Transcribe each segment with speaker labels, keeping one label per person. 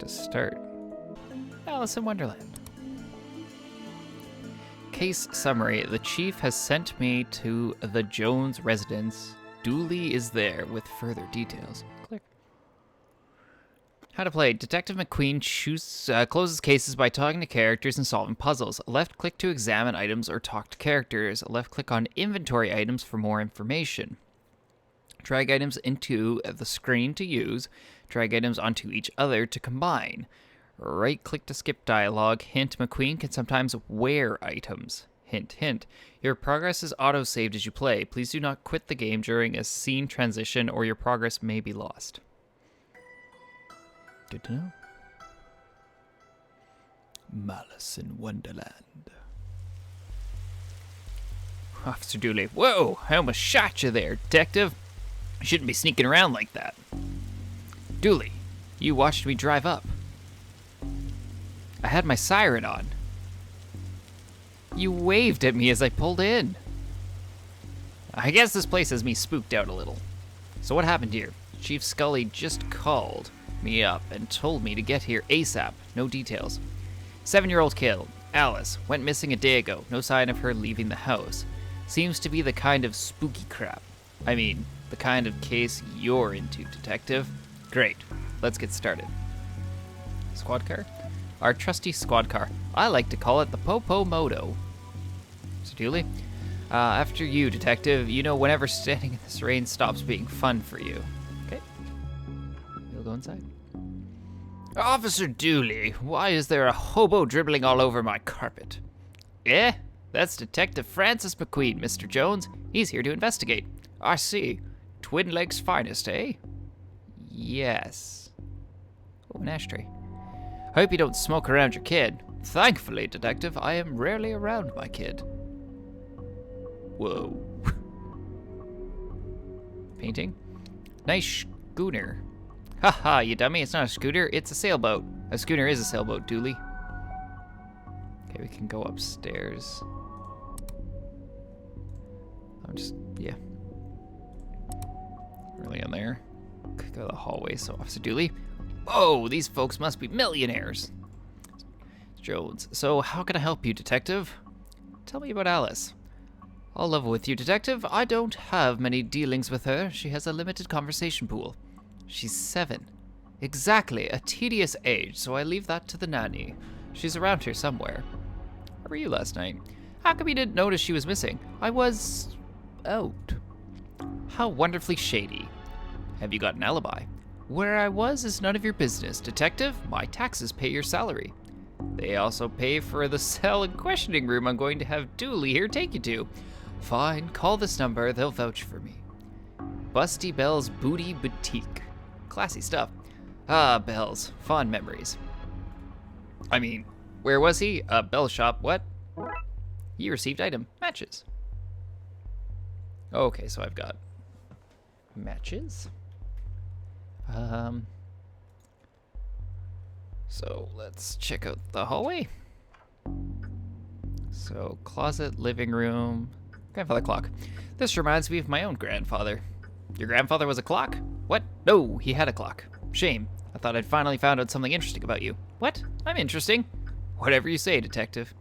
Speaker 1: to start? Alice in Wonderland. Case summary. The chief has sent me to the Jones residence. Dooley is there with further details. Click. How to play. Detective McQueen closes cases by talking to characters and solving puzzles. Left click to examine items or talk to characters. Left click on inventory items for more information. Drag items into the screen to use. Drag items onto each other to combine. Right click to skip dialogue. Hint, McQueen can sometimes wear items. Hint, hint. Your progress is auto-saved as you play. Please do not quit the game during a scene transition or your progress may be lost. Good to know. Malice in Wonderland. Officer Dooley. Whoa, I almost shot you there, detective. You shouldn't be sneaking around like that. Dooley, you watched me drive up. I had my siren on. You waved at me as I pulled in. I guess this place has me spooked out a little. So what happened here? Chief Scully just called me up and told me to get here ASAP. No details. 7-year-old killed. Alice went missing a day ago. No sign of her leaving the house. Seems to be the kind of spooky crap. I mean, the kind of case you're into, detective. Great. Let's get started. Squad car? Our trusty squad car. I like to call it the Popo Moto. So Dooley? After you, detective. You know, whenever standing in this rain stops being fun for you. Okay. You'll go inside. Officer Dooley, why is there a hobo dribbling all over my carpet? Eh? That's Detective Francis McQueen, Mr. Jones. He's here to investigate. I see. Twin Lakes finest, eh? Yes. Oh, an ashtray. I hope you don't smoke around your kid. Thankfully, detective, I am rarely around my kid. Whoa. Painting? Nice schooner. Haha, you dummy, it's not a scooter, it's a sailboat. A schooner is a sailboat, Dooley. Okay, we can go upstairs. Yeah. Really in there. Could go to the hallway, so Officer Dooley. Oh, these folks must be millionaires. Jones. So how can I help you, detective? Tell me about Alice. I'll level with you, detective. I don't have many dealings with her. She has a limited conversation pool. She's 7. Exactly, a tedious age, so I leave that to the nanny. She's around here somewhere. Where were you last night? How come you didn't notice she was missing? I was out. How wonderfully shady. Have you got an alibi? Where I was is none of your business. Detective, my taxes pay your salary. They also pay for the cell and questioning room I'm going to have Dooley here take you to. Fine, call this number, they'll vouch for me. Busty Bell's Booty Boutique. Classy stuff. Ah, Bell's. Fond memories. I mean, where was he? Bell's shop. What? He received item. Matches. Okay, so I've got matches. So let's check out the hallway. So closet, living room, grandfather clock. This reminds me of my own grandfather. Your grandfather was a clock? What? No, he had a clock. Shame. I thought I'd finally found out something interesting about you. What? I'm interesting. Whatever you say, detective.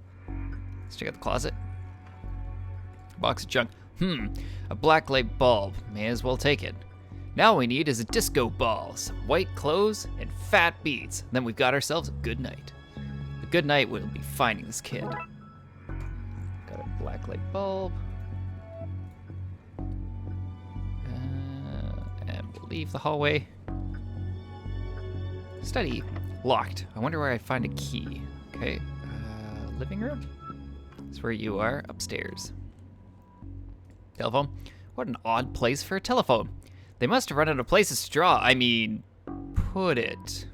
Speaker 1: Let's check out the closet. Box of junk. A black light bulb. May as well take it. Now we need is a disco ball, some white clothes, and fat beats. Then we've got ourselves a good night. A good night will be finding this kid. Got a black light bulb. And we'll leave the hallway. Study. Locked. I wonder where I'd find a key. Okay. Living room? That's where you are. Upstairs. Telephone. What an odd place for a telephone. They must have run out of places to draw. I mean, put it.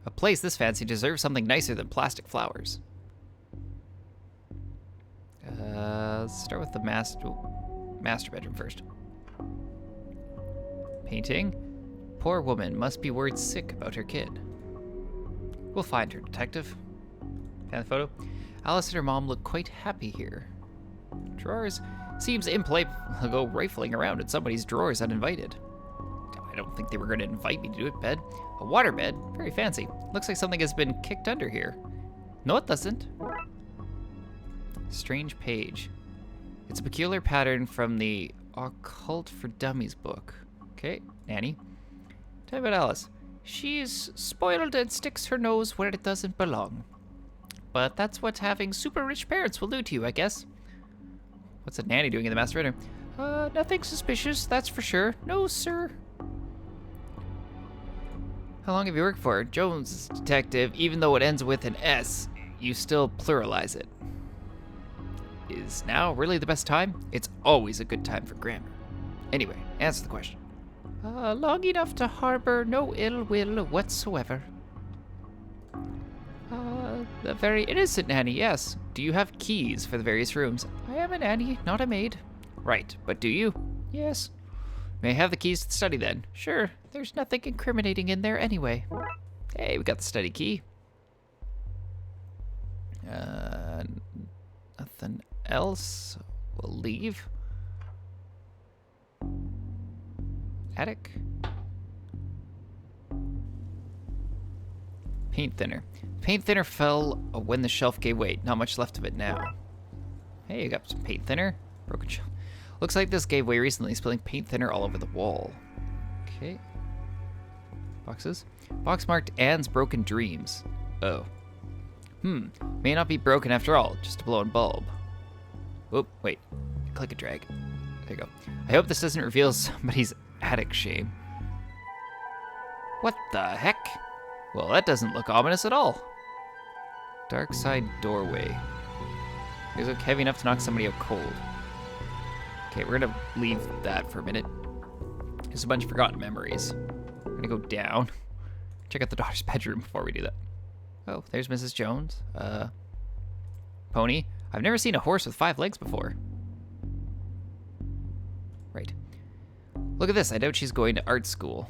Speaker 1: A place this fancy deserves something nicer than plastic flowers. Let's start with the master bedroom first. Painting. Poor woman must be worried sick about her kid. We'll find her, detective. Fan the photo. Alice and her mom look quite happy here. Drawers. Seems impolite to go rifling around in somebody's drawers uninvited. I don't think they were going to invite me to do it. Bed. A water bed. Very fancy. Looks like something has been kicked under here. No, it doesn't. Strange page. It's a peculiar pattern from the Occult for Dummies book. Okay, Nanny. Tell me about Alice. She's spoiled and sticks her nose where it doesn't belong. But that's what having super rich parents will do to you, I guess. What's a nanny doing in the master bedroom? Nothing suspicious, that's for sure. No, sir. How long have you worked for? Jones detective, even though it ends with an S, you still pluralize it. Is now really the best time? It's always a good time for grammar. Anyway, answer the question. Long enough to harbor no ill will whatsoever. The very innocent nanny, yes. Do you have keys for the various rooms? I am a nanny, not a maid. Right, but do you? Yes. May I have the keys to the study then? Sure, there's nothing incriminating in there anyway. Hey, we got the study key. Nothing else. We'll leave. Attic. Paint thinner. Paint thinner fell when the shelf gave way. Not much left of it now. Hey, you got some paint thinner. Broken shelf. Looks like this gave way recently, spilling paint thinner all over the wall. Okay. Boxes. Box marked Anne's Broken Dreams. Oh. May not be broken after all, just a blown bulb. Whoop, wait. Click and drag. There you go. I hope this doesn't reveal somebody's attic shame. What the heck? Well, that doesn't look ominous at all. Darkside doorway. It look heavy enough to knock somebody out cold. Okay, we're gonna leave that for a minute. There's a bunch of forgotten memories. We're gonna go down. Check out the daughter's bedroom before we do that. Oh, there's Mrs. Jones. Pony. I've never seen a horse with 5 legs before. Right. Look at this. I doubt she's going to art school.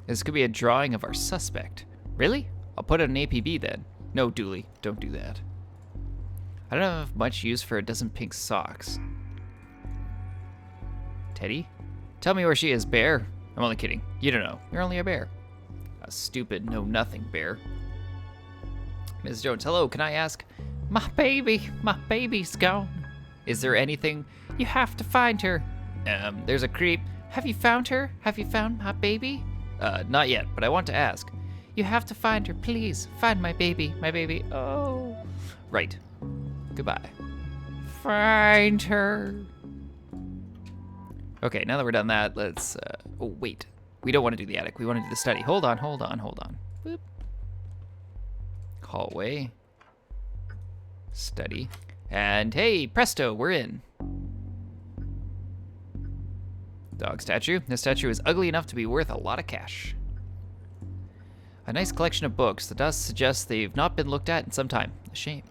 Speaker 1: This could be a drawing of our suspect. Really? I'll put it on APB then. No, Dooley, don't do that. I don't have much use for a dozen pink socks. Teddy? Tell me where she is, bear. I'm only kidding. You don't know. You're only a bear. A stupid know-nothing bear. Ms. Jones, hello, can I ask? My baby's gone. Is there anything? You have to find her. There's a creep. Have you found her? Have you found my baby? Not yet, but I want to ask. You have to find her, please. Find my baby, oh. Right. Goodbye. Find her. Okay, now that we're done that, let's, oh, wait. We don't want to do the attic. We want to do the study. Hold on. Boop. Hallway. Study. And hey, presto, we're in. Dog statue. This statue is ugly enough to be worth a lot of cash. A nice collection of books. The dust suggests they've not been looked at in some time. A shame.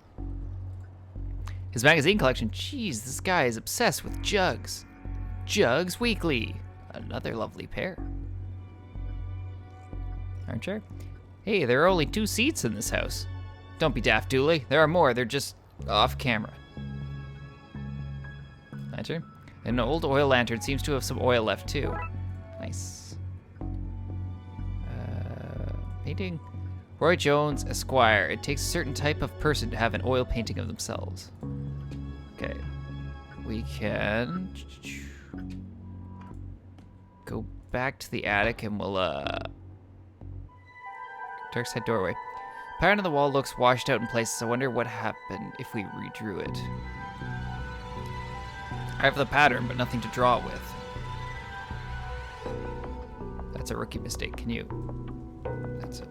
Speaker 1: His magazine collection. Jeez, this guy is obsessed with jugs. Jugs Weekly. Another lovely pair. Armchair. Hey, there are only 2 seats in this house. Don't be daft, Dooley. There are more. They're just off camera. Lantern. An old oil lantern seems to have some oil left too. Nice. Painting. Roy Jones, Esquire. It takes a certain type of person to have an oil painting of themselves. Okay. We can go back to the attic and we'll, Darkside doorway. Pattern on the wall looks washed out in places. I wonder what happened if we redrew it. I have the pattern, but nothing to draw it with. That's a rookie mistake. Can you? That's it.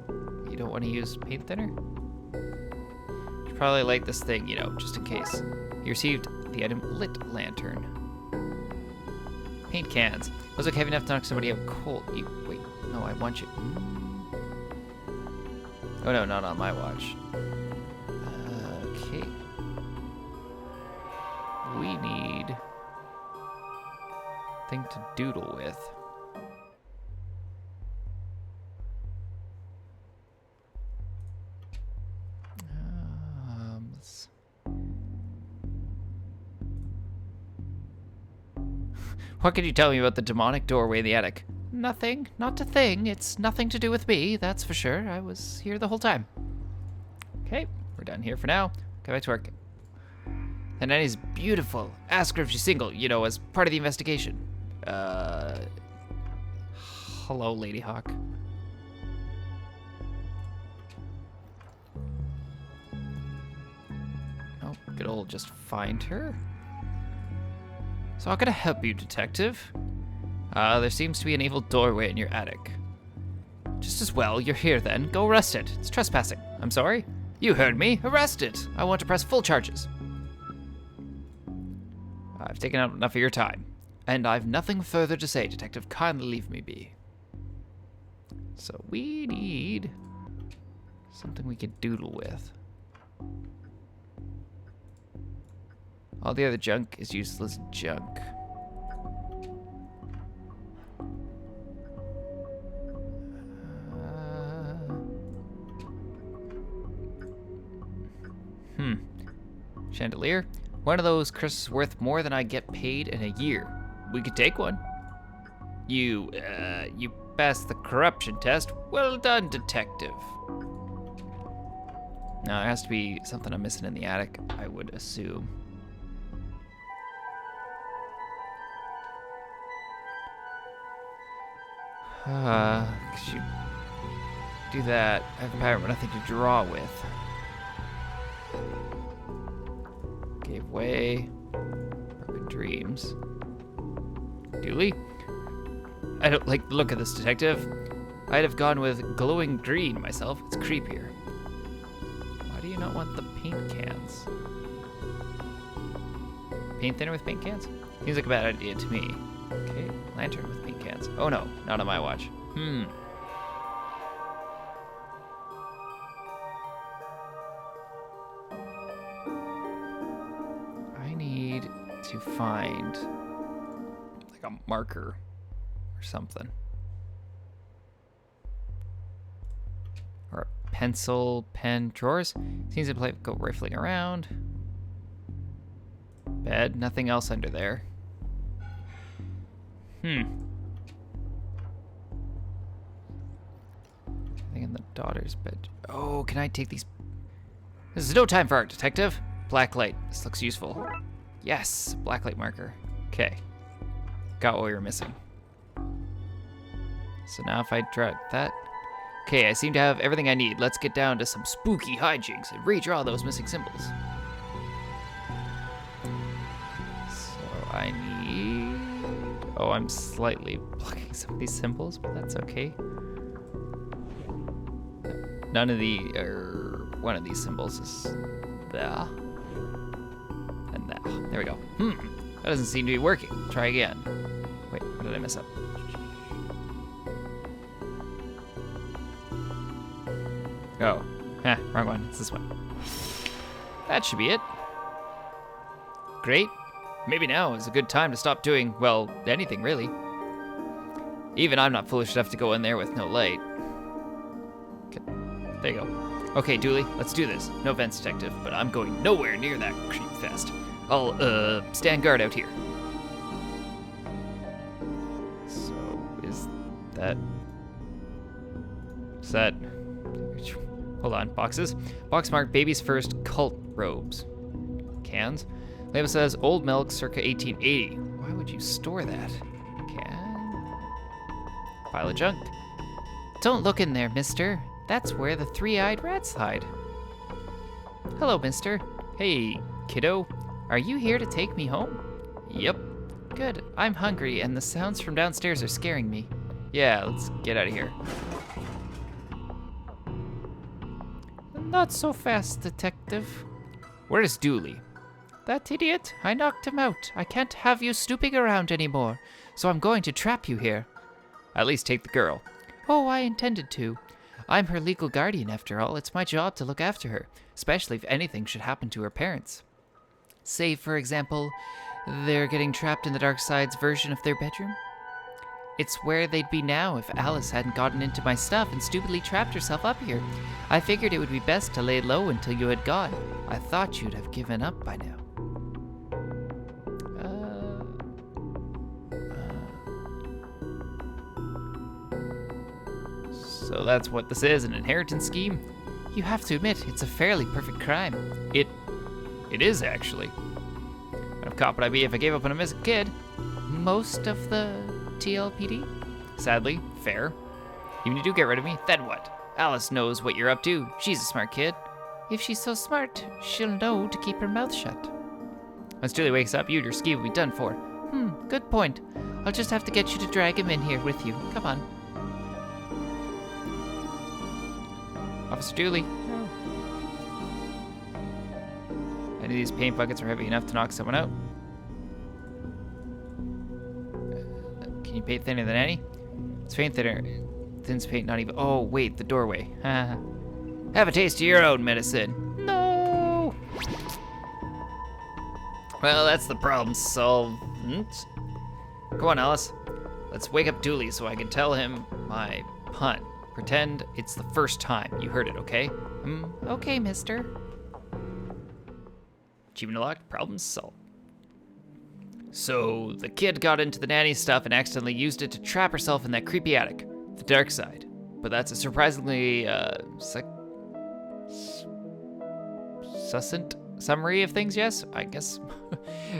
Speaker 1: You don't want to use paint thinner? You should probably light this thing, you know, just in case. You received the item lit lantern. Paint cans. Those look heavy enough to knock somebody out cold. Wait, no, I want you. Oh no, not on my watch. Okay. We need thing to doodle with. What could you tell me about the demonic doorway in the attic? Nothing. Not a thing. It's nothing to do with me, that's for sure. I was here the whole time. Okay, we're done here for now. Go back to work. And Annie's beautiful. Ask her if she's single, you know, as part of the investigation. Hello, Lady Hawk. Oh, good old just find her. So how can I help you, detective? There seems to be an evil doorway in your attic. Just as well, you're here then. Go arrest it. It's trespassing. I'm sorry? You heard me. Arrest it. I want to press full charges. I've taken up enough of your time. And I've nothing further to say, detective. Kindly leave me be. So we need something we could doodle with. All the other junk is useless junk. Chandelier? One of those crisps worth more than I get paid in a year. We could take one. You passed the corruption test. Well done, detective. Now, there has to be something I'm missing in the attic, I would assume. Could you do that? I have apparently nothing to draw with. Gave way. Broken dreams. Dooley? I don't like the look of this, detective. I'd have gone with glowing green myself. It's creepier. Why do you not want the paint cans? Paint thinner with paint cans? Seems like a bad idea to me. Okay, lantern with paint cans. Oh no, not on my watch. I need to find like a marker or something. Or a pencil, pen, drawers. Seems to go rifling around. Bed, nothing else under there. Nothing in the daughter's bed. Oh, can I take these? This is no time for art, detective. Black light. This looks useful. Yes, black light marker. Okay. Got what we were missing. So now if I draw that. Okay, I seem to have everything I need. Let's get down to some spooky hijinks and redraw those missing symbols. So I need... Oh, I'm slightly blocking some of these symbols, but that's okay. None of the, one of these symbols is there. And there. There we go. That doesn't seem to be working. Try again. Wait, what did I mess up? Oh, wrong one. It's this one. That should be it. Great. Maybe now is a good time to stop doing, well, anything really. Even I'm not foolish enough to go in there with no light. Okay. There you go. Okay, Dooley, let's do this. No offense, detective, but I'm going nowhere near that creep fest. I'll, stand guard out here. So, is that... Hold on, boxes. Box marked baby's first cult robes. Cans. Label says old milk circa 1880. Why would you store that? Can. Pile of junk. Don't look in there, mister. That's where the three-eyed rats hide. Hello, mister. Hey, kiddo. Are you here to take me home? Yep. Good. I'm hungry, and the sounds from downstairs are scaring me. Yeah, let's get out of here. Not so fast, detective. Where's Dooley? That idiot. I knocked him out. I can't have you snooping around anymore, so I'm going to trap you here. At least take the girl. Oh, I intended to. I'm her legal guardian, after all. It's my job to look after her, especially if anything should happen to her parents. Say, for example, they're getting trapped in the Darkside's version of their bedroom. It's where they'd be now if Alice hadn't gotten into my stuff and stupidly trapped herself up here. I figured it would be best to lay low until you had gone. I thought you'd have given up by now. that's what this is, an inheritance scheme? You have to admit, it's a fairly perfect crime. It is, actually. What kind of cop would I be if I gave up on a missing kid? Most of the TLPD? Sadly, fair. Even if you do get rid of me, then what? Alice knows what you're up to. She's a smart kid. If she's so smart, she'll know to keep her mouth shut. Once Julie wakes up, you and your ski will be done for. Good point. I'll just have to get you to drag him in here with you. Come on. Officer Dooley. Any of these paint buckets are heavy enough to knock someone out? Can you paint thinner than any? It's paint thinner. Thin's paint not even. Oh, wait, the doorway. Have a taste of your own medicine. No! Well, that's the problem solved. Come on, Alice. Let's wake up Dooley so I can tell him my pun. Pretend it's the first time you heard it, okay? Okay, mister. Achievement unlocked, problem solved. So, the kid got into the nanny stuff and accidentally used it to trap herself in that creepy attic, the Darkside. But that's a surprisingly, succinct summary of things, yes? I guess.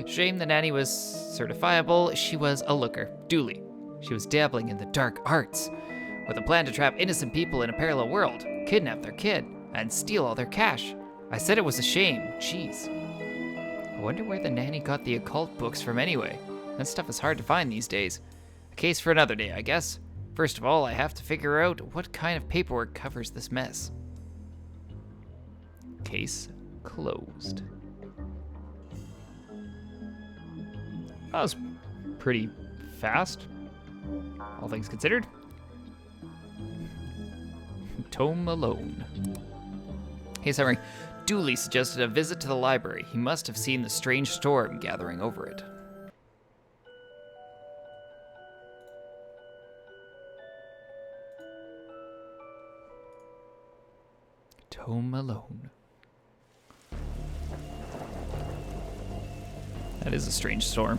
Speaker 1: Shame the nanny was certifiable. She was a looker. Dooley. She was dabbling in the dark arts, with a plan to trap innocent people in a parallel world, kidnap their kid, and steal all their cash. I said it was a shame. Jeez. I wonder where the nanny got the occult books from anyway. That stuff is hard to find these days. A case for another day, I guess. First of all, I have to figure out what kind of paperwork covers this mess. Case closed. That was pretty fast, all things considered. Tome alone. Hey, summary. Dooley suggested a visit to the library. He must have seen the strange storm gathering over it. Tome alone. That is a strange storm.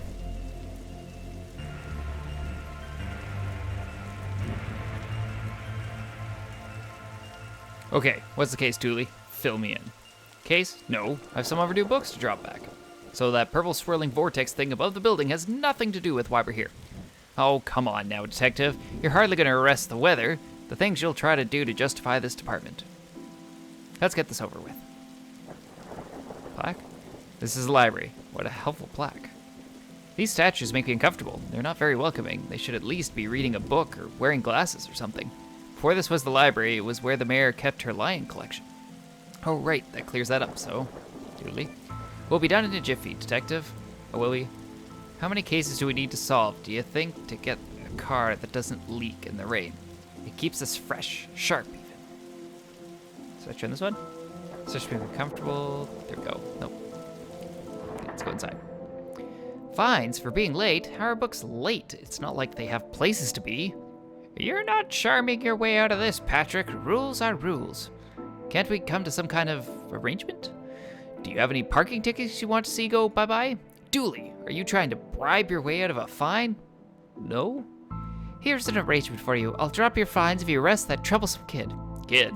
Speaker 1: Okay, what's the case, Dooley? Fill me in. Case? No, I have some overdue books to drop back. So that purple swirling vortex thing above the building has nothing to do with why we're here. Oh, come on now, detective. You're hardly going to arrest the weather. The things you'll try to do to justify this department. Let's get this over with. Plaque? This is a library. What a helpful plaque. These statues make me uncomfortable. They're not very welcoming. They should at least be reading a book or wearing glasses or something. Before this was the library, it was where the mayor kept her lion collection. Oh, right, that clears that up, so. Dooley. We'll be done in a jiffy, detective. Oh, will we? How many cases do we need to solve, do you think, to get a car that doesn't leak in the rain? It keeps us fresh, sharp even. So I turn this one? Search to be comfortable. There we go. Nope. Okay, let's go inside. Fines for being late. How are books late? It's not like they have places to be. You're not charming your way out of this, Patrick. Rules are rules. Can't we come to some kind of arrangement? Do you have any parking tickets you want to see go bye-bye? Dooley, are you trying to bribe your way out of a fine? No? Here's an arrangement for you. I'll drop your fines if you arrest that troublesome kid. Kid?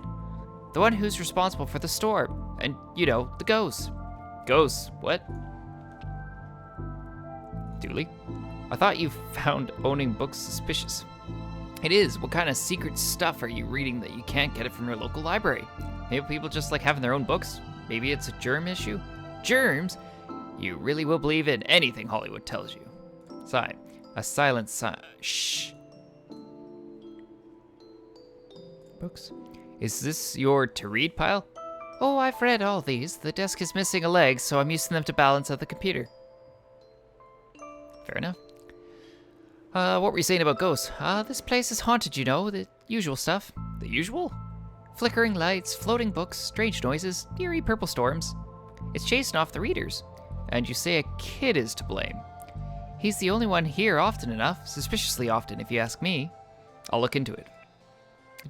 Speaker 1: The one who's responsible for the store. And, you know, the ghosts. Ghosts? What? Dooley? I thought you found owning books suspicious. It is. What kind of secret stuff are you reading that you can't get it from your local library? Maybe people just like having their own books? Maybe it's a germ issue? Germs? You really will believe in anything Hollywood tells you. Sign. A silent sign. Shh. Books? Is this your to-read pile? Oh, I've read all these. The desk is missing a leg, so I'm using them to balance out the computer. Fair enough. What were you saying about ghosts? This place is haunted, you know, the usual stuff. The usual? Flickering lights, floating books, strange noises, eerie purple storms. It's chasing off the readers. And you say a kid is to blame. He's the only one here often enough, suspiciously often if you ask me. I'll look into it.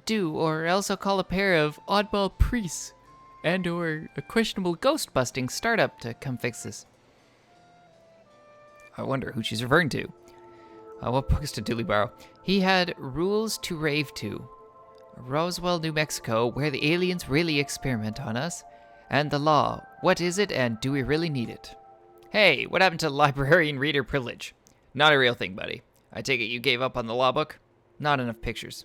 Speaker 1: Do, or else I'll call a pair of oddball priests and or a questionable ghost-busting startup to come fix this. I wonder who she's referring to. What books did Dooley borrow? He had Rules to Rave To. Roswell, New Mexico, where the aliens really experiment on us. And the law. What is it, and do we really need it? Hey, what happened to librarian reader privilege? Not a real thing, buddy. I take it you gave up on the law book? Not enough pictures.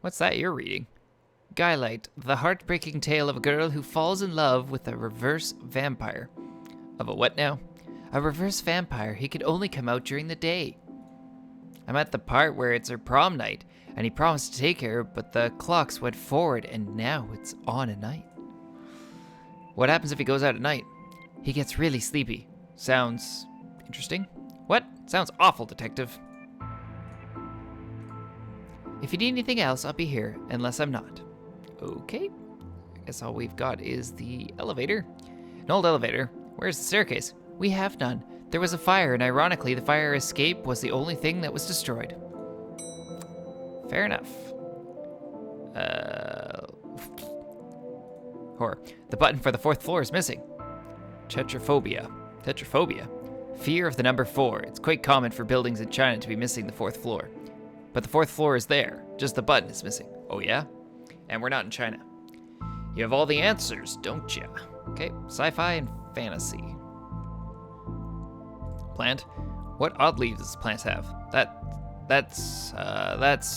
Speaker 1: What's that you're reading? Guylight, the heartbreaking tale of a girl who falls in love with a reverse vampire. Of a what now? A reverse vampire. He could only come out during the day. I'm at the part where it's her prom night, and he promised to take her, but the clocks went forward, and now it's on at night. What happens if he goes out at night? He gets really sleepy. Sounds interesting. What? Sounds awful, detective. If you need anything else, I'll be here, unless I'm not. Okay. I guess all we've got is the elevator. An old elevator. Where's the staircase? We have none. There was a fire, and ironically, the fire escape was the only thing that was destroyed. Fair enough. Horror. The button for the 4th floor is missing. Tetraphobia. Tetraphobia. Fear of the number 4. It's quite common for buildings in China to be missing the 4th floor. But the 4th floor is there. Just the button is missing. Oh yeah? And we're not in China. You have all the answers, don't ya? Okay, sci-fi and fantasy. Plant. What odd leaves does plants have? That's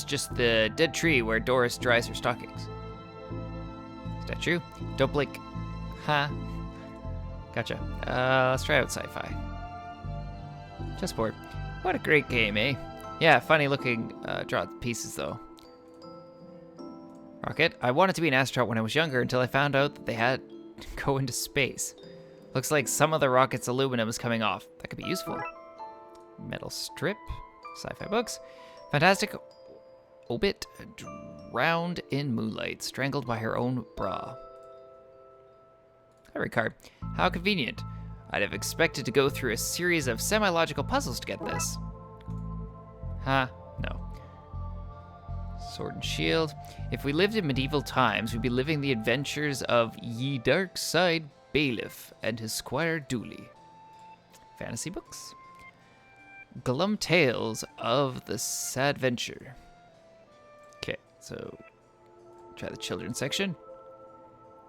Speaker 1: just the dead tree where Doris dries her stockings. Is that true? Don't blink. Huh? Gotcha. Let's try out sci-fi. Chessboard. What a great game, eh? Yeah, funny looking draw pieces though. Rocket. I wanted to be an astronaut when I was younger until I found out that they had to go into space. Looks like some of the rocket's aluminum is coming off. That could be useful. Metal strip. Sci-fi books. Fantastic obit. Drowned in moonlight. Strangled by her own bra. Memory card. How convenient. I'd have expected to go through a series of semi-logical puzzles to get this. Huh? No. Sword and shield. If we lived in medieval times, we'd be living the adventures of Ye Darkside Bailiff and his squire Dooley. Fantasy books. Glum Tales of the Sadventure. Okay, so try the children's section.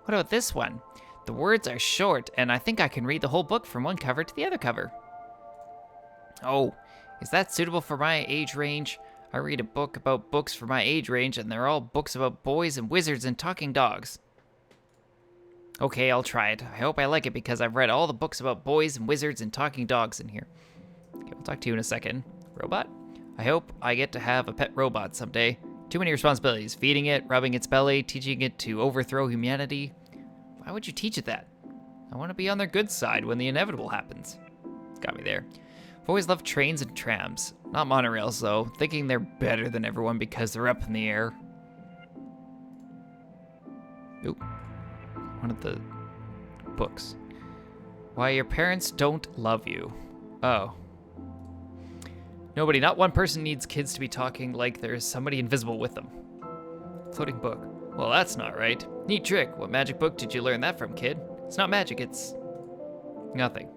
Speaker 1: What about this one? The words are short, and I think I can read the whole book from one cover to the other cover. Oh, is that suitable for my age range? I read a book about books for my age range, and they're all books about boys and wizards and talking dogs. Okay, I'll try it. I hope I like it because I've read all the books about boys and wizards and talking dogs in here. Okay, we'll talk to you in a second. Robot? I hope I get to have a pet robot someday. Too many responsibilities. Feeding it, rubbing its belly, teaching it to overthrow humanity. Why would you teach it that? I want to be on their good side when the inevitable happens. Got me there. I've always loved trains and trams. Not monorails, though. Thinking they're better than everyone because they're up in the air. Oop. One of the books. Why your parents don't love you. Oh. Nobody, not one person needs kids to be talking like there's somebody invisible with them. Floating book. Well, that's not right. Neat trick. What magic book did you learn that from, kid? It's not magic, it's nothing.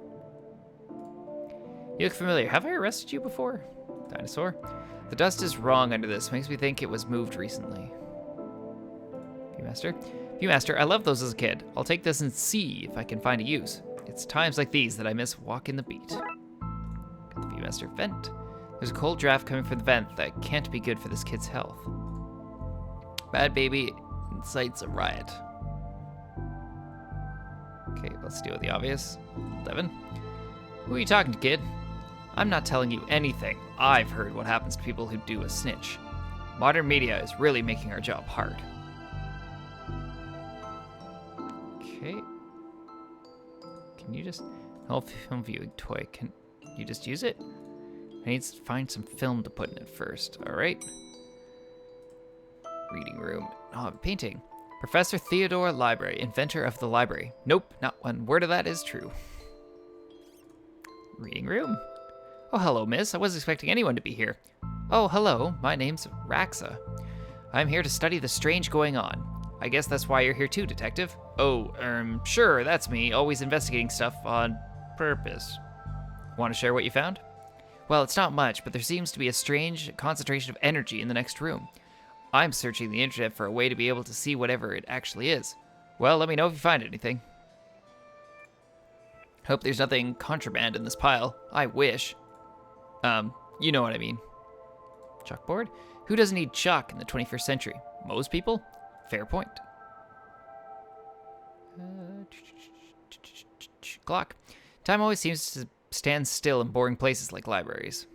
Speaker 1: You look familiar. Have I arrested you before? Dinosaur. The dust is wrong under this. Makes me think it was moved recently. Viewmaster. Viewmaster, I loved those as a kid. I'll take this and see if I can find a use. It's times like these that I miss walking the beat. Got the Viewmaster vent. There's a cold draft coming from the vent that can't be good for this kid's health. Bad baby incites a riot. Okay, let's deal with the obvious. Devin. Who are you talking to, kid? I'm not telling you anything. I've heard what happens to people who do a snitch. Modern media is really making our job hard. Okay. Can you just... film viewing toy. Can you just use it? I need to find some film to put in it first. Alright. Reading room. Oh, painting. Professor Theodore Library, inventor of the library. Nope, not one word of that is true. Reading room. Oh, hello, miss. I wasn't expecting anyone to be here. Oh, hello. My name's Raxa. I'm here to study the strange going on. I guess that's why you're here too, detective. Oh, sure, that's me. Always investigating stuff on purpose. Want to share what you found? Well, it's not much, but there seems to be a strange concentration of energy in the next room. I'm searching the internet for a way to be able to see whatever it actually is. Well, let me know if you find anything. Hope there's nothing contraband in this pile. I wish. You know what I mean. Chalkboard? Who doesn't need chalk in the 21st century? Most people? Fair point. Clock. Time always seems to stand still in boring places like libraries.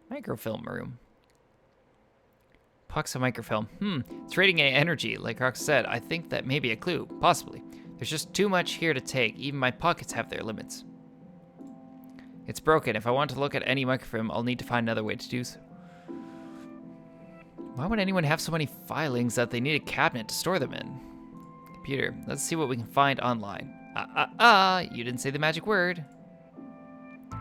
Speaker 1: Microfilm room. Pox of microfilm. It's radiating energy, like Rox said. I think that may be a clue. Possibly. There's just too much here to take. Even my pockets have their limits. It's broken. If I want to look at any microfilm, I'll need to find another way to do so. Why would anyone have so many filings that they need a cabinet to store them in? Computer, let's see what we can find online. You didn't say the magic word.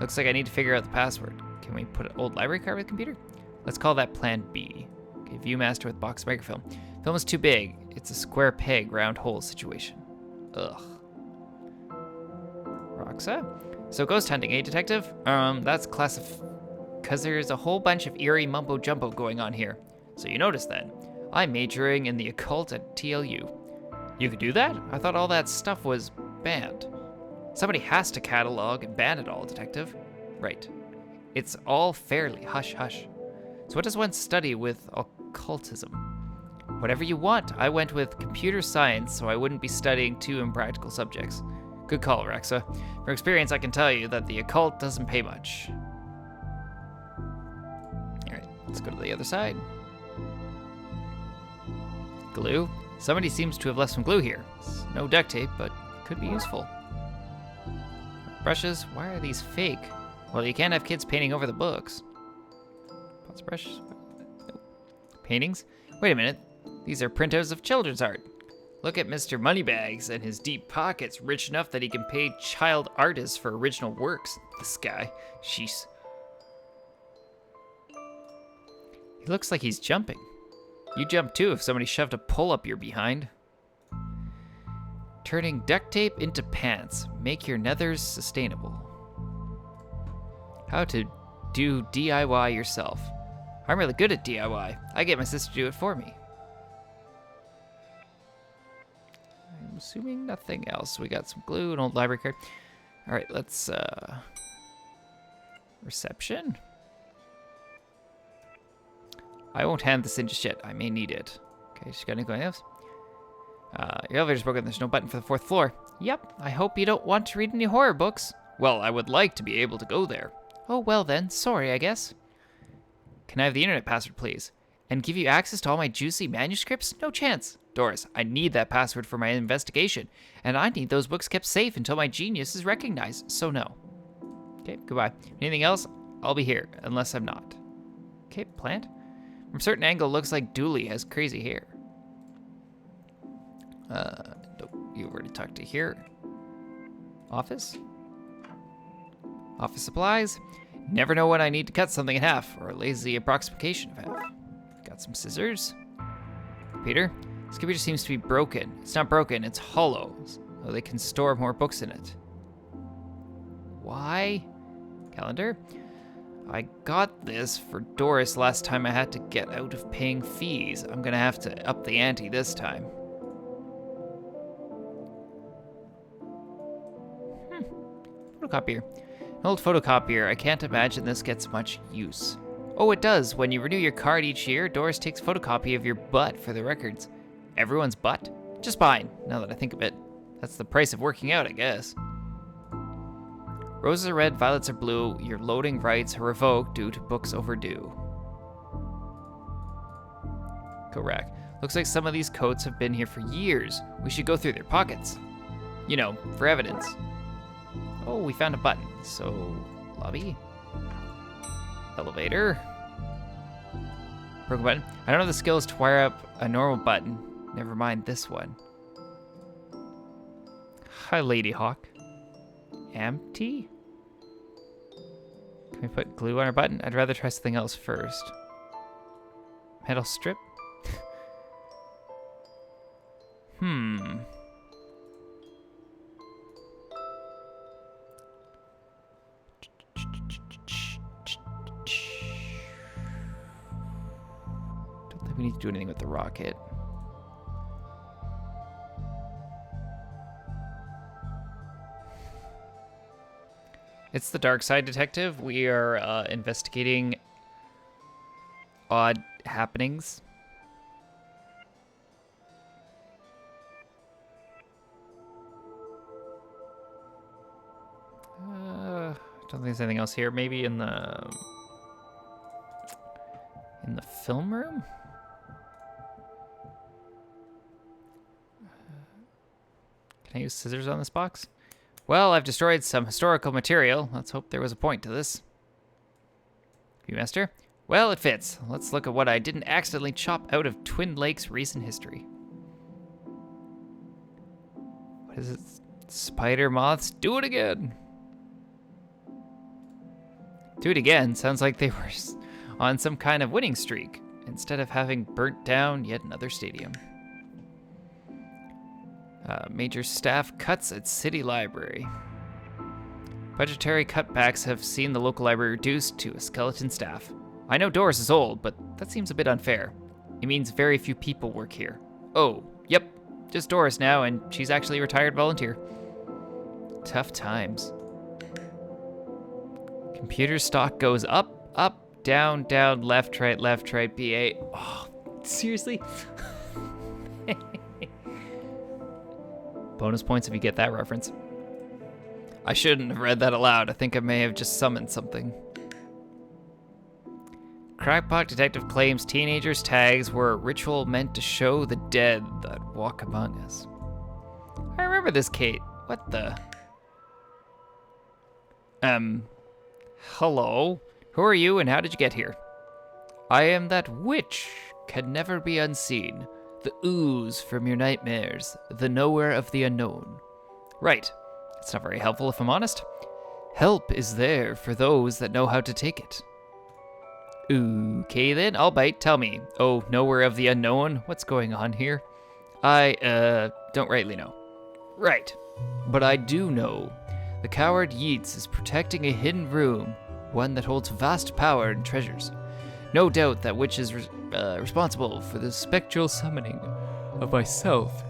Speaker 1: Looks like I need to figure out the password. Can we put an old library card with the computer? Let's call that Plan B. Okay, Viewmaster with box microfilm. Film is too big. It's a square peg, round hole situation. Ugh. Roxa? So ghost hunting, eh, detective? That's because there's a whole bunch of eerie mumbo-jumbo going on here. So you noticed then. I'm majoring in the occult at TLU. You could do that? I thought all that stuff was banned. Somebody has to catalog and ban it all, detective. Right. It's all fairly hush-hush. So what does one study with occultism? Whatever you want. I went with computer science, so I wouldn't be studying too impractical subjects. Good call, Rexa. From experience, I can tell you that the occult doesn't pay much. Alright, let's go to the other side. Glue. Somebody seems to have left some glue here. It's no duct tape, but could be useful. Brushes. Why are these fake? Well, you can't have kids painting over the books. Pots, brushes. Nope. Paintings? Wait a minute. These are printouts of children's art. Look at Mr. Moneybags and his deep pockets, rich enough that he can pay child artists for original works. This guy. Sheesh. He looks like he's jumping. You jump too if somebody shoved a pole up your behind. Turning duct tape into pants. Make your nethers sustainable. How to do DIY yourself. I'm really good at DIY. I get my sister to do it for me. I'm assuming nothing else. We got some glue, an old library card. All right, let's, reception? I won't hand this in just yet. I may need it. Okay, just got anything else? Your elevator's broken. There's no button for the 4th floor. Yep, I hope you don't want to read any horror books. Well, I would like to be able to go there. Oh, well then. Sorry, I guess. Can I have the internet password, please? And give you access to all my juicy manuscripts? No chance. Doris, I need that password for my investigation. And I need those books kept safe until my genius is recognized. So no. Okay, goodbye. Anything else? I'll be here, unless I'm not. Okay, plant. From a certain angle, looks like Dooley has crazy hair. Nope, you've already talked to here. Office? Office supplies? Never know when I need to cut something in half, or a lazy approximation of half. Got some scissors. Computer? This computer seems to be broken. It's not broken, it's hollow, so they can store more books in it. Why? Calendar? I got this for Doris last time I had to get out of paying fees. I'm gonna have to up the ante this time. Photocopier. An old photocopier. I can't imagine this gets much use. Oh, it does. When you renew your card each year, Doris takes a photocopy of your butt for the records. Everyone's butt? Just mine, now that I think of it. That's the price of working out, I guess. Roses are red, violets are blue. Your loading rights are revoked due to books overdue. Correct. Looks like some of these coats have been here for years. We should go through their pockets. You know, for evidence. Oh, we found a button. So, lobby. Elevator. Broken button. I don't have the skills to wire up a normal button. Never mind this one. Hi, Lady Hawk. Empty? Can we put glue on our button? I'd rather try something else first. Metal strip? Don't think we need do anything with the rocket. It's the Darkside detective. We are investigating odd happenings. Don't think there's anything else here. Maybe in the film room? Can I use scissors on this box? Well, I've destroyed some historical material. Let's hope there was a point to this. Viewmaster? Well, it fits. Let's look at what I didn't accidentally chop out of Twin Lakes' recent history. What is it? Spider moths? Do it again! Do it again sounds like they were on some kind of winning streak, instead of having burnt down yet another stadium. Major staff cuts at City Library. Budgetary cutbacks have seen the local library reduced to a skeleton staff. I know Doris is old, but that seems a bit unfair. It means very few people work here. Oh, yep, just Doris now, and she's actually a retired volunteer. Tough times. Computer stock goes up, up, down, down, left, right, BA. Oh, seriously? Bonus points if you get that reference. I shouldn't have read that aloud. I think I may have just summoned something. Crackpot detective claims teenagers' tags were a ritual meant to show the dead that walk among us. I remember this, Kate. What the? Hello? Who are you and how did you get here? I am that witch, can never be unseen. The ooze from your nightmares, the knower of the unknown. Right. It's not very helpful if I'm honest. Help is there for those that know how to take it. Okay then, I'll bite. Tell me. Oh, knower of the unknown? What's going on here? I, don't rightly know. Right. But I do know. The coward Yeats is protecting a hidden room, one that holds vast power and treasures. No doubt that witch is responsible for the spectral summoning of myself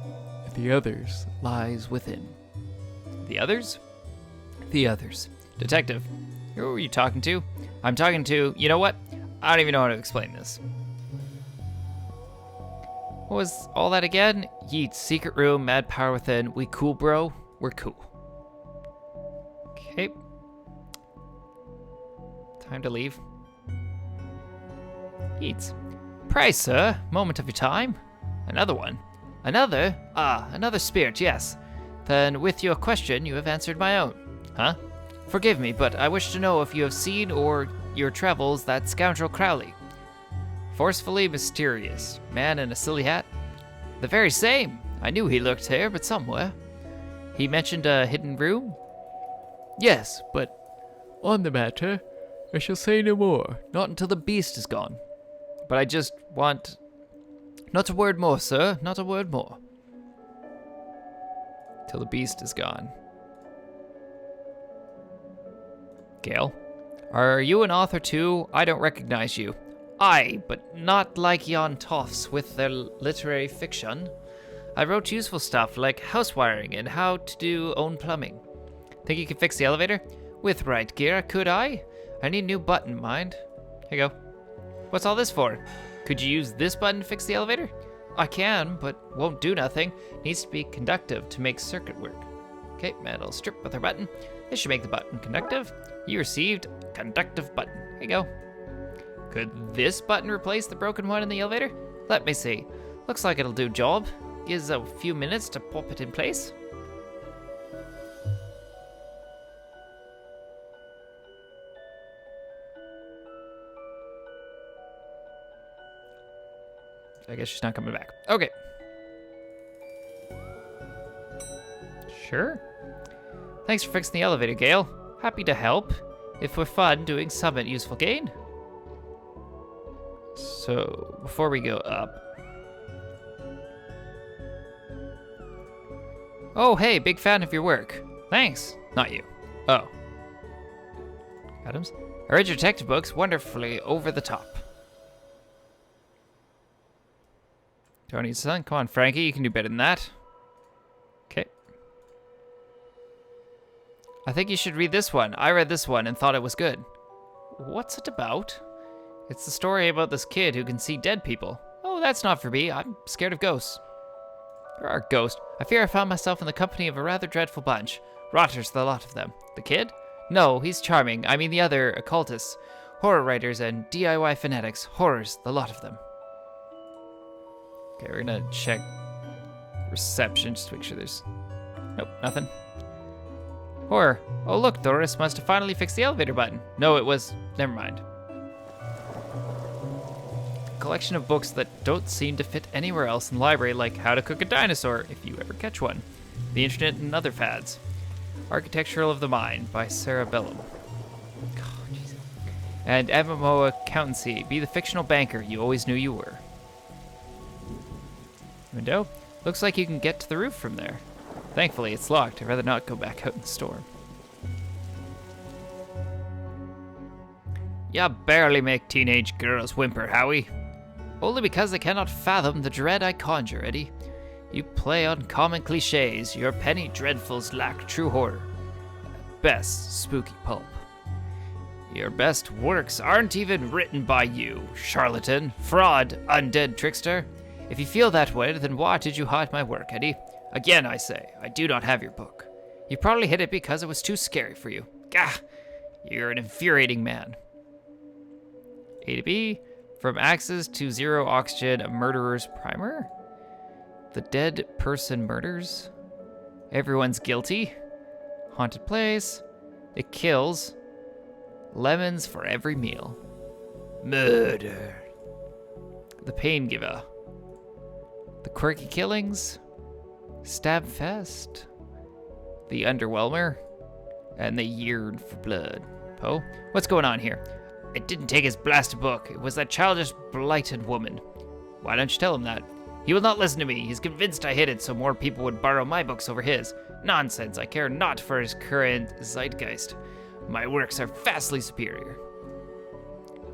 Speaker 1: and the others lies within. The others? The others. Detective, who are you talking to? I'm talking to, you know what? I don't even know how to explain this. What was all that again? Yeats, secret room, mad power within. We cool, bro? We're cool. Okay. Time to leave. Yeats. Pray, sir, moment of your time. Another one. Another? Ah, another spirit, yes. Then with your question, you have answered my own. Huh? Forgive me, but I wish to know if you have seen or your travels that scoundrel Crowley. Forcefully mysterious. Man in a silly hat? The very same. I knew he lurked here, but somewhere. He mentioned a hidden room? Yes, but on the matter, I shall say no more. Not until the beast is gone. But I just want... Not a word more, sir. Not a word more. Till the beast is gone. Gale? Are you an author too? I don't recognize you. Aye, but not like yon toffs with their literary fiction. I wrote useful stuff like house wiring and how to do own plumbing. Think you can fix the elevator? With right gear, could I? I need a new button, mind. Here you go. What's all this for? Could you use this button to fix the elevator? I can, but won't do nothing. Needs to be conductive to make circuit work. Okay, metal strip with our button. This should make the button conductive. You received a conductive button. Here you go. Could this button replace the broken one in the elevator? Let me see. Looks like it'll do job. Gives a few minutes to pop it in place. I guess she's not coming back. Okay. Sure. Thanks for fixing the elevator, Gale. Happy to help. If we're fun doing some at useful gain. So, before we go up. Oh, hey, big fan of your work. Thanks. Not you. Oh. Adams? I read your detective books, wonderfully over the top. Don't need sun. Come on, Frankie. You can do better than that. Okay. I think you should read this one. I read this one and thought it was good. What's it about? It's the story about this kid who can see dead people. Oh, that's not for me. I'm scared of ghosts. There are ghosts. I fear I found myself in the company of a rather dreadful bunch. Rotters, the lot of them. The kid? No, he's charming. I mean the other occultists. Horror writers and DIY fanatics. Horrors, the lot of them. Okay, we're gonna check reception just to make sure there's... Nope, nothing. Horror. Oh look, Doris must have finally fixed the elevator button. No, it was... Never mind. Collection of books that don't seem to fit anywhere else in the library, like How to Cook a Dinosaur, if you ever catch one. The Internet and Other Fads. Architectural of the Mind by Sarah Bellum. Oh, Jesus. And MMO Accountancy. Be the fictional banker you always knew you were. Window. Looks like you can get to the roof from there. Thankfully, it's locked. I'd rather not go back out in the storm. You barely make teenage girls whimper, Howie. Only because I cannot fathom the dread I conjure, Eddie. You play on common cliches. Your penny dreadfuls lack true horror. At best, spooky pulp. Your best works aren't even written by you, charlatan, fraud, undead trickster. If you feel that way, then why did you hide my work, Eddie? Again, I say, I do not have your book. You probably hid it because it was too scary for you. Gah! You're an infuriating man. A to B. From Axis to Zero Oxygen, a murderer's primer? The dead person murders? Everyone's guilty? Haunted place? It kills? Lemons for every meal. Murder. The pain giver. The quirky killings? Stab fest? The underwhelmer? And they yearn for blood. Poe? What's going on here? I didn't take his blasted book. It was that childish, blighted woman. Why don't you tell him that? He will not listen to me. He's convinced I hid it so more people would borrow my books over his. Nonsense. I care not for his current zeitgeist. My works are vastly superior.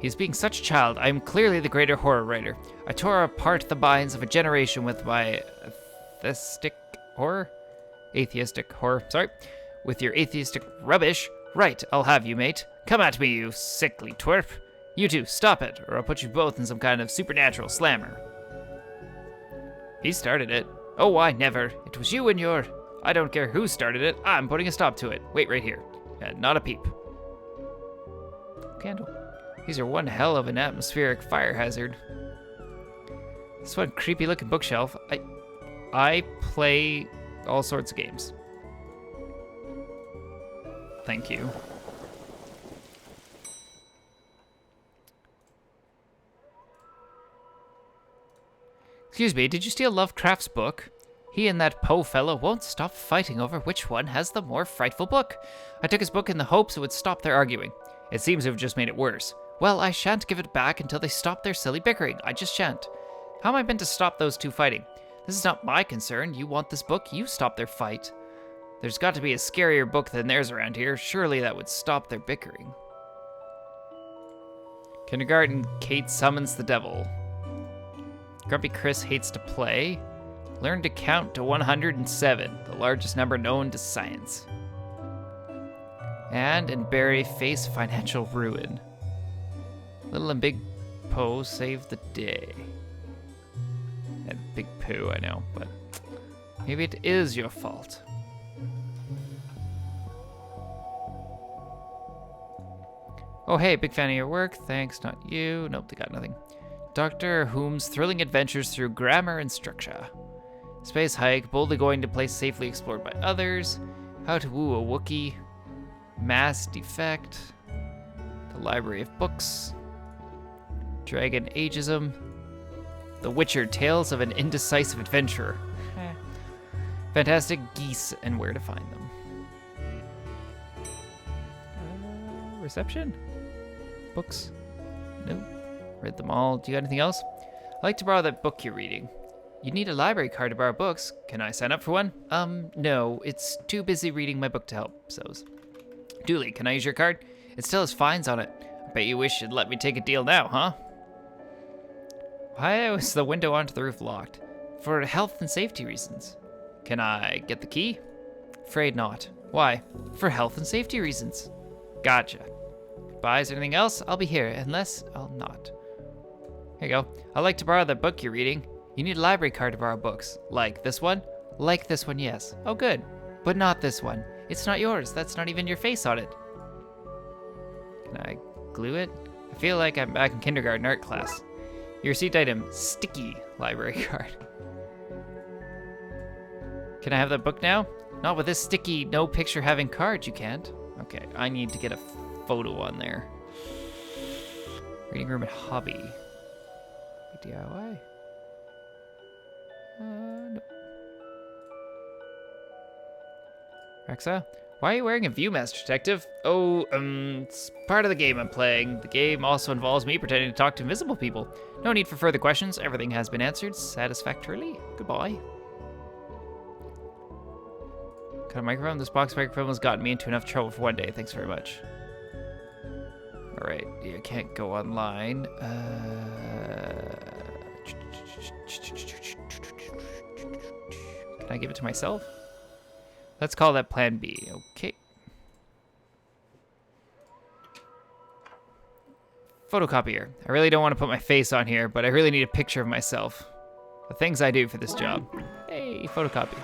Speaker 1: He's being such a child. I am clearly the greater horror writer. I tore apart the minds of a generation with my atheistic horror? Atheistic horror, sorry. With your atheistic rubbish. Right, I'll have you, mate. Come at me, you sickly twerp. You two, stop it, or I'll put you both in some kind of supernatural slammer. He started it. Oh, I never. It was you and your... I don't care who started it. I'm putting a stop to it. Wait right here. And not a peep. Candle. These are one hell of an atmospheric fire hazard. This one creepy looking bookshelf. I play all sorts of games. Thank you. Excuse me, did you steal Lovecraft's book? He and that Poe fellow won't stop fighting over which one has the more frightful book. I took his book in the hopes it would stop their arguing. It seems to have just made it worse. Well, I shan't give it back until they stop their silly bickering. I just shan't. How am I meant to stop those two fighting? This is not my concern. You want this book, you stop their fight. There's got to be a scarier book than theirs around here. Surely that would stop their bickering. Kindergarten, Kate summons the devil. Grumpy Chris hates to play. Learn to count to 107, the largest number known to science. And Barry face financial ruin. Little and Big Poe save the day. And Big Pooh, I know, but maybe it is your fault. Oh, hey, big fan of your work. Thanks, not you. Nope, they got nothing. Dr. Whom's thrilling adventures through grammar and structure. Space hike, boldly going to place safely explored by others. How to woo a Wookiee. Mass defect. The library of books. Dragon ageism. The Witcher, tales of an indecisive adventurer. Fantastic geese and where to find them. Reception? Books? Nope. Read them all. Do you got anything else? I'd like to borrow that book you're reading. You need a library card to borrow books. Can I sign up for one? No. It's too busy reading my book to help, so's. Dooley, can I use your card? It still has fines on it. I bet you wish you'd let me take a deal now, huh? Why was the window onto the roof locked? for health and safety reasons. Can I get the key? Afraid not. Why? For health and safety reasons. Gotcha. Goodbye. Is there anything else? I'll be here, unless I'll not. Here you go. I'd like to borrow that book you're reading. You need a library card to borrow books. Like this one? Like this one, yes. Oh, good. But not this one. It's not yours. That's not even your face on it. Can I glue it? I feel like I'm back in kindergarten art class. Your received item, sticky library card. Can I have that book now? Not with this sticky, no picture having card, you can't. Okay, I need to get a photo on there. Reading room and hobby. DIY? No. Rexa? Why are you wearing a Viewmaster, Detective? Oh, it's part of the game I'm playing. The game also involves me pretending to talk to invisible people. No need for further questions. Everything has been answered satisfactorily. Goodbye. Got a microphone? This box microphone has gotten me into enough trouble for one day. Thanks very much. Alright, you can't go online. Can I give it to myself? Let's call that plan B. Okay. Photocopier. I really don't want to put my face on here, but I really need a picture of myself. The things I do for this job. Hey, photocopy.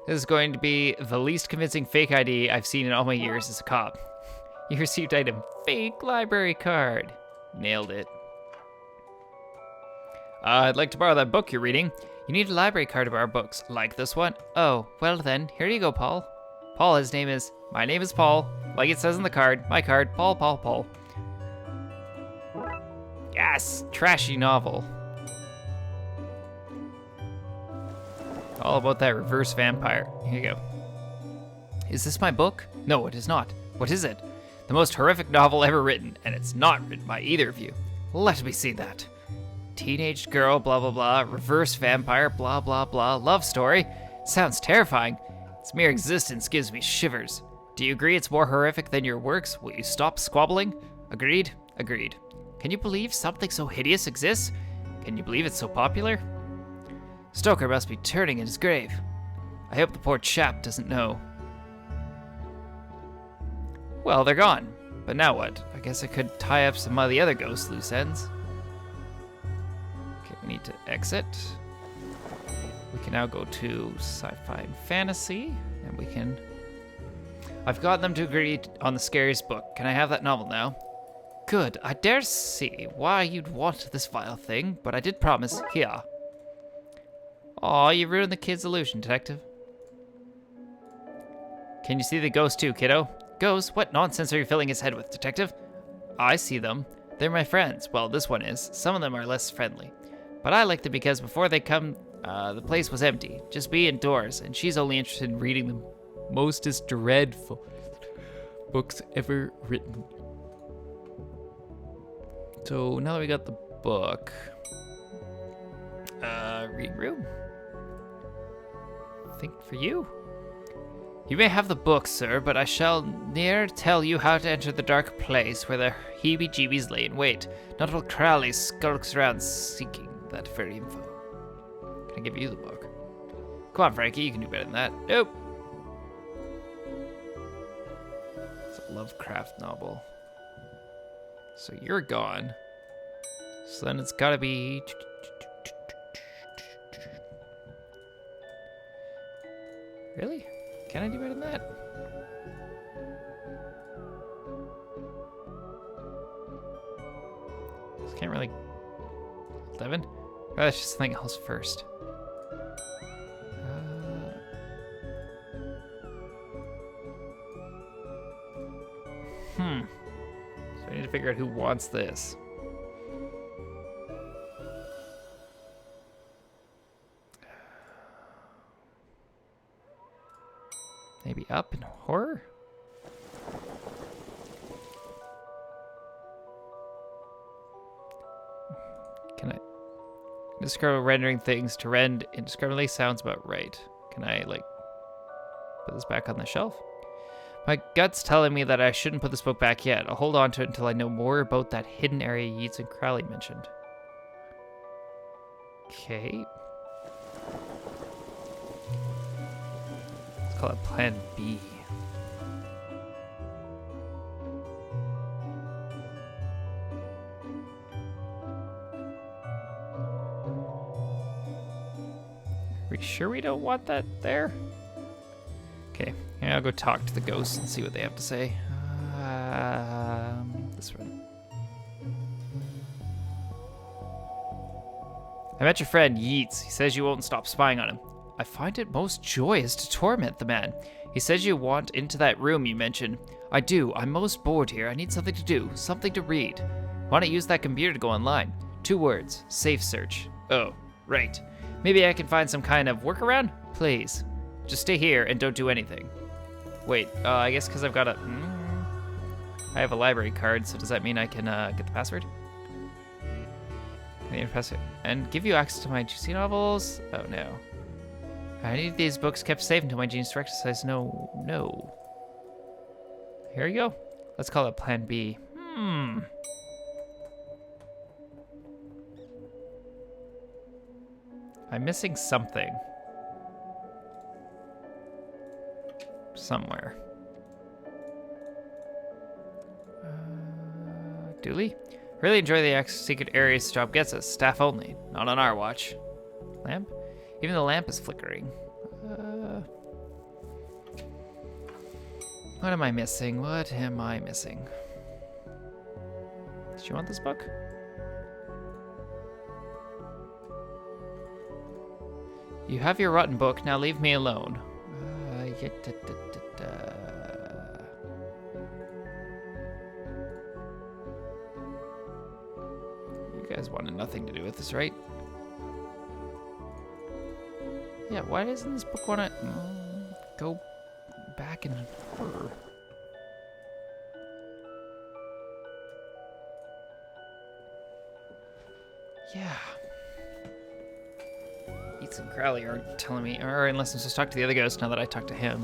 Speaker 1: This is going to be the least convincing fake ID I've seen in all my years as a cop. You received item, fake library card. Nailed it. I'd like to borrow that book you're reading. You need a library card to borrow books, like this one. Oh, well then, here you go, Paul. Paul, his name is, my name is Paul. Like it says on the card, my card, Paul, Paul, Paul. Yes, trashy novel. All about that reverse vampire. Here you go. Is this my book? No, it is not. What is it? The most horrific novel ever written, and it's not written by either of you. Let me see that. Teenage girl, blah, blah, blah, reverse vampire, blah, blah, blah, love story. Sounds terrifying. Its mere existence gives me shivers. Do you agree it's more horrific than your works? Will you stop squabbling? Agreed? Agreed. Can you believe something so hideous exists? Can you believe it's so popular? Stoker must be turning in his grave. I hope the poor chap doesn't know. Well, they're gone. But now what? I guess I could tie up some of the other ghost loose ends. Okay, we need to exit. We can now go to sci-fi and fantasy, and we can... I've got them to agree on the scariest book. Can I have that novel now? Good. I dare see why you'd want this vile thing, but I did promise. Here. Aw, you ruined the kid's illusion, Detective. Can you see the ghost too, kiddo? Ghosts? What nonsense are you filling his head with, Detective? I see them. They're my friends. Well, this one is. Some of them are less friendly. But I like them because before they come, the place was empty. Just me indoors, and she's only interested in reading the mostest dreadful books ever written. So now that we got the book, reading room. Think for you. You may have the book, sir, but I shall ne'er tell you how to enter the dark place where the heebie-jeebies lay in wait. Not while Crowley skulks around seeking that very info. Can I give you the book? Come on, Frankie, you can do better than that. Nope. It's a Lovecraft novel. So you're gone. So then it's gotta be... Really? Can I do better than that? Just can't really... 11? Oh, let's just something else first. So I need to figure out who wants this. Maybe up in horror? Can I... Describe rendering things to rend indiscriminately sounds about right. Can I, like, put this back on the shelf? My gut's telling me that I shouldn't put this book back yet. I'll hold on to it until I know more about that hidden area Yeats and Crowley mentioned. Okay. Call it Plan B. Are we sure we don't want that there? Okay, yeah, I'll go talk to the ghosts and see what they have to say. This one. I met your friend Yeats. He says you won't stop spying on him. I find it most joyous to torment the man. He says you want into that room you mentioned. I do. I'm most bored here. I need something to do, something to read. Why don't you use that computer to go online? 2 words. Safe search. Oh, right. Maybe I can find some kind of workaround? Please. Just stay here and don't do anything. Wait, I guess because I've got a... I have a library card, so does that mean I can get the password? And give you access to my juicy novels? Oh, no. I need these books kept safe until my genius director says no. Here you go. Let's call it Plan B. I'm missing something. Somewhere. Dooley? Really enjoy the secret areas this job gets us. Staff only. Not on our watch. Lamp? Even the lamp is flickering. What am I missing? What am I missing? Did you want this book? You have your rotten book. Now leave me alone. You guys wanted nothing to do with this, right? Yeah, why doesn't this book want to go back in order? Yeah. Yeats and Crowley aren't telling me, or unless I'm supposed to talk to the other ghost now that I talked to him.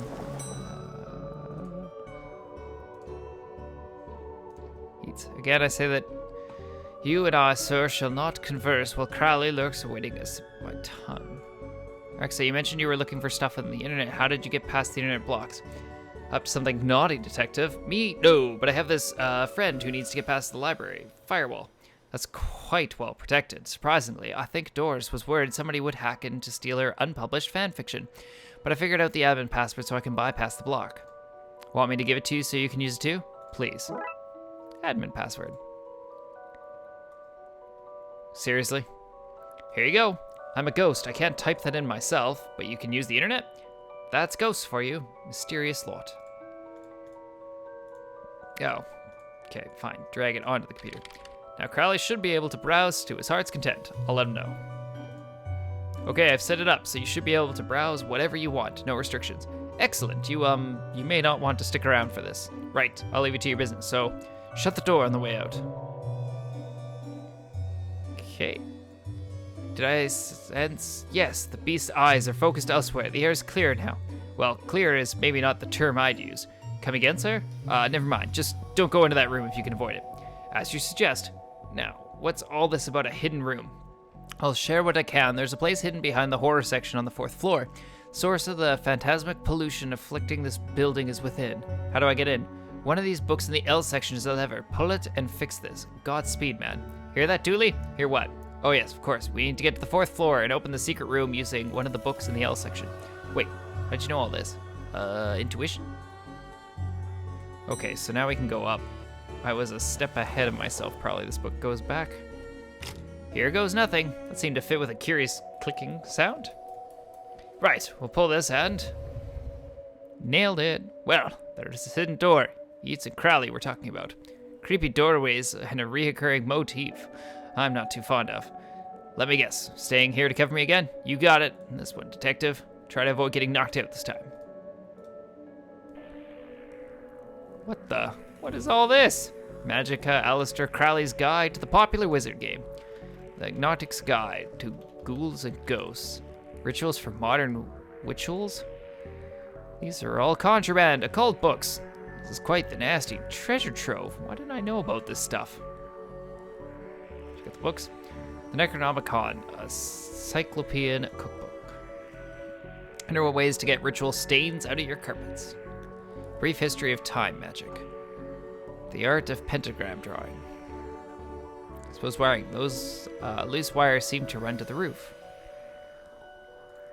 Speaker 1: Yeats, again I say that you and I, sir, shall not converse while Crowley lurks awaiting us by tongue. Rexa, you mentioned you were looking for stuff on the internet. How did you get past the internet blocks? Up to something naughty, detective. Me? No, but I have this friend who needs to get past the library. Firewall. That's quite well protected. Surprisingly, I think Doris was worried somebody would hack in to steal her unpublished fanfiction. But I figured out the admin password so I can bypass the block. Want me to give it to you so you can use it too? Please. Admin password. Seriously? Here you go. I'm a ghost. I can't type that in myself, but you can use the internet? That's ghosts for you. Mysterious lot. Oh. Okay, fine. Drag it onto the computer. Now Crowley should be able to browse to his heart's content. I'll let him know. Okay, I've set it up, so you should be able to browse whatever you want. No restrictions. Excellent. You may not want to stick around for this. Right, I'll leave it to your business, so shut the door on the way out. Okay. Did I sense? Yes, the beast's eyes are focused elsewhere. The air is clear now. Well, clear is maybe not the term I'd use. Come again, sir? Never mind. Just don't go into that room if you can avoid it. As you suggest. Now, what's all this about a hidden room? I'll share what I can. There's a place hidden behind the horror section on the 4th floor. Source of the phantasmic pollution afflicting this building is within. How do I get in? One of these books in the L section is a lever. Pull it and fix this. Godspeed, man. Hear that, Dooley? Hear what? Oh yes, of course. We need to get to the 4th floor and open the secret room using one of the books in the L section. Wait, how'd you know all this? Intuition? Okay, so now we can go up. I was a step ahead of myself, probably. This book goes back. Here goes nothing. That seemed to fit with a curious clicking sound. Right, we'll pull this and... Nailed it. Well, there's this hidden door. Yeats and Crowley we're talking about. Creepy doorways and a reoccurring motif I'm not too fond of. Let me guess, staying here to cover me again? You got it. This one, detective. Try to avoid getting knocked out this time. What the? What is all this? Magica Aleister Crowley's Guide to the Popular Wizard Game. The Agnostic's Guide to Ghouls and Ghosts. Rituals for Modern Witchuls? These are all contraband, occult books. This is quite the nasty treasure trove. Why didn't I know about this stuff? Check out the books. The Necronomicon, a Cyclopean cookbook. Wonder what ways to get ritual stains out of your carpets. Brief history of time magic. The art of pentagram drawing. Suppose wiring. Those loose wires seem to run to the roof.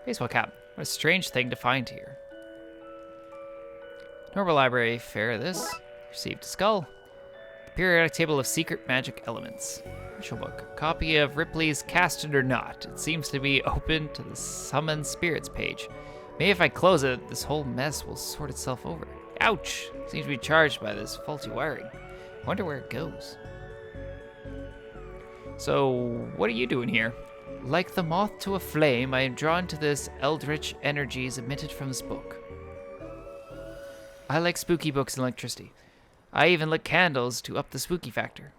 Speaker 1: Baseball cap. What a strange thing to find here. Normal library fare this. Received a skull. The periodic table of secret magic elements. Ritual book. Copy of Ripley's Cast It or Not. It seems to be open to the Summon Spirits page. Maybe if I close it, this whole mess will sort itself over. Ouch! Seems to be charged by this faulty wiring. I wonder where it goes. So, what are you doing here? Like the moth to a flame, I am drawn to this eldritch energies emitted from this book. I like spooky books and electricity. I even lit candles to up the spooky factor.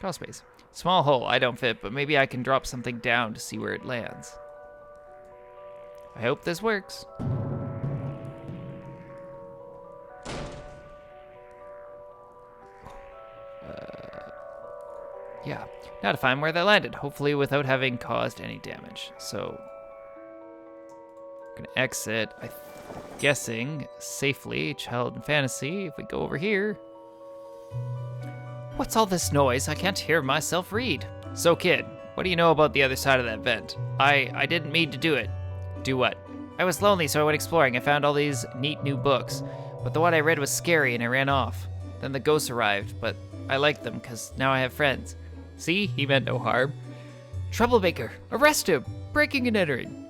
Speaker 1: Crawl space. Small hole, I don't fit, but maybe I can drop something down to see where it lands. I hope this works. Yeah, now to find where they landed, hopefully without having caused any damage. So, I'm gonna exit, I'm guessing, safely, child and fantasy, if we go over here. What's all this noise? I can't hear myself read. So kid, what do you know about the other side of that vent? I didn't mean to do it. Do what? I was lonely, so I went exploring. I found all these neat new books, but the one I read was scary and I ran off. Then the ghosts arrived, but I liked them because now I have friends. See, he meant no harm. Troublemaker, arrest him! Breaking and entering.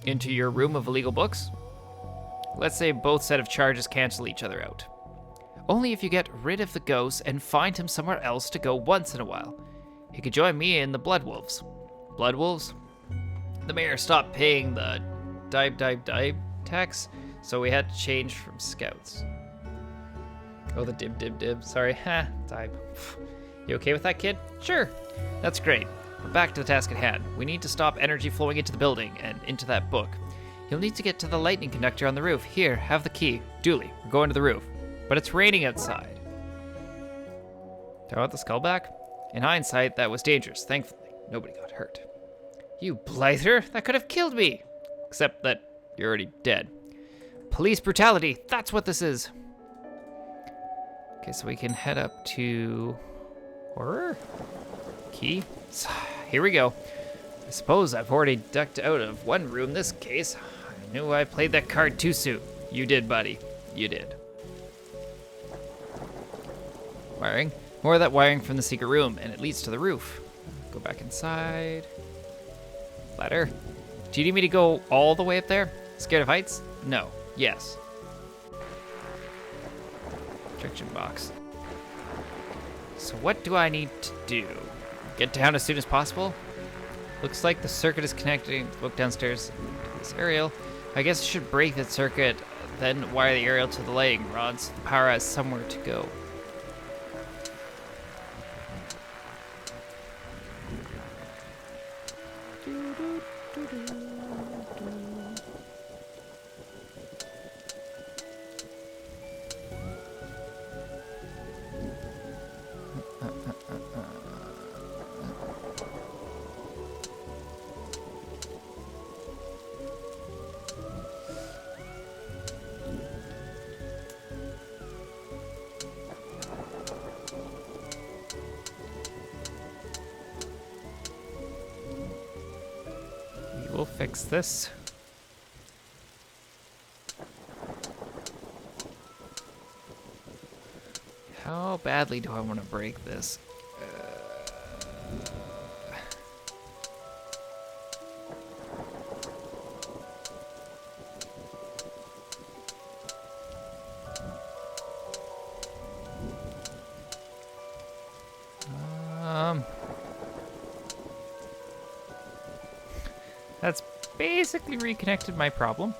Speaker 1: Into your room of illegal books? Let's say both set of charges cancel each other out. Only if you get rid of the ghost and find him somewhere else to go once in a while. He could join me in the Blood Wolves. Blood Wolves? The mayor stopped paying the dibe tax, so we had to change from scouts. Oh, the dib. Sorry, dibe. You okay with that, kid? Sure. That's great. But back to the task at hand. We need to stop energy flowing into the building and into that book. You'll need to get to the lightning conductor on the roof. Here, have the key. Dooley, we're going to the roof. But it's raining outside. Do I want the skull back? In hindsight, that was dangerous. Thankfully, nobody got hurt. You blighter, that could have killed me. Except that you're already dead. Police brutality, that's what this is. Okay, so we can head up to horror? Key? Here we go. I suppose I've already ducked out of one room this case. I knew I played that card too soon. You did, buddy. You did. Wiring. More of that wiring from the secret room, and it leads to the roof. Go back inside. Ladder. Do you need me to go all the way up there? Scared of heights? No. Yes. Instruction box. So what do I need to do? Get down as soon as possible? Looks like the circuit is connecting the book downstairs to this aerial. I guess I should break that circuit, then wire the aerial to the lighting rod so the power has somewhere to go. We'll fix this. How badly do I want to break this? That's basically reconnected my problem.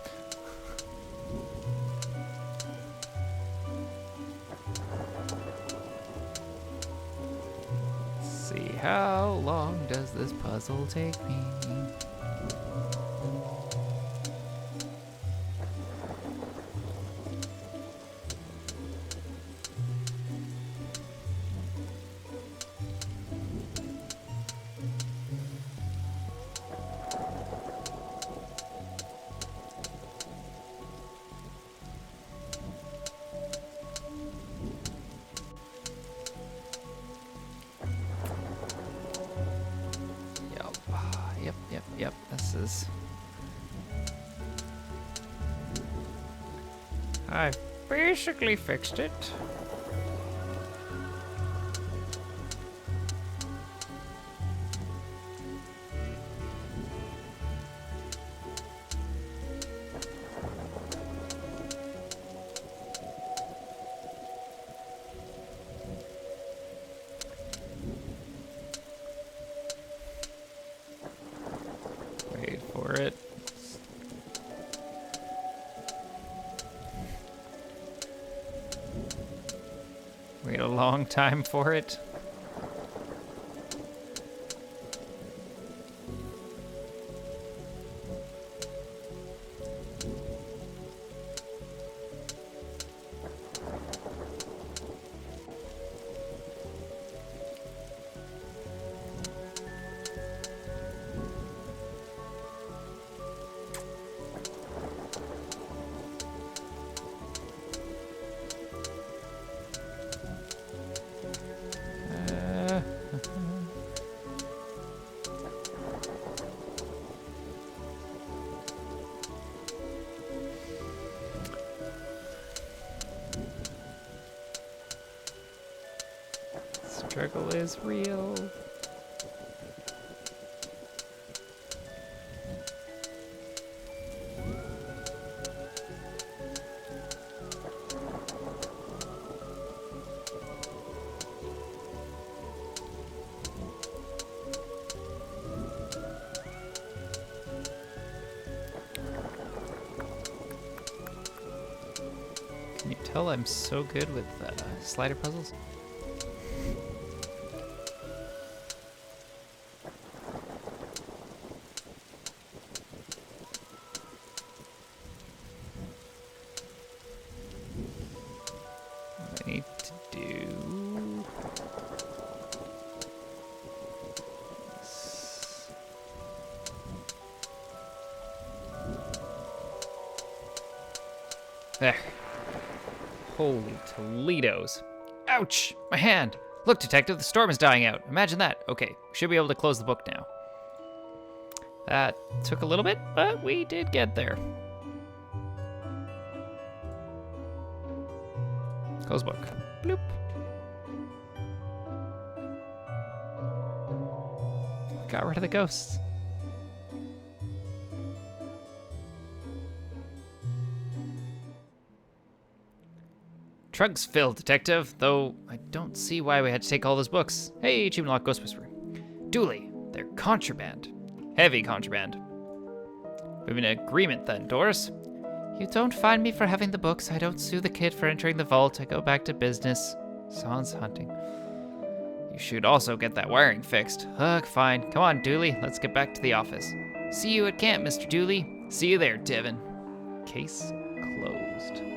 Speaker 1: Let's see, how long does this puzzle take me? glasses. I've basically fixed it. Wait for it. Wait a long time for it. Struggle is real. Can you tell I'm so good with slider puzzles? I need to do this. There. Holy Toledos. Ouch! My hand! Look, Detective, the storm is dying out. Imagine that. Okay, we should be able to close the book now. That took a little bit, but we did get there. Close book. Bloop. Got rid of the ghosts. Trug's filled, Detective, though I don't see why we had to take all those books. Hey, Achievement Lock Ghost Whisperer. Dooley, they're contraband. Heavy contraband. We have an agreement then, Doris. You don't fine me for having the books. I don't sue the kid for entering the vault. I go back to business. Sans hunting. You should also get that wiring fixed. Ugh, fine. Come on, Dooley. Let's get back to the office. See you at camp, Mr. Dooley. See you there, Devin. Case closed.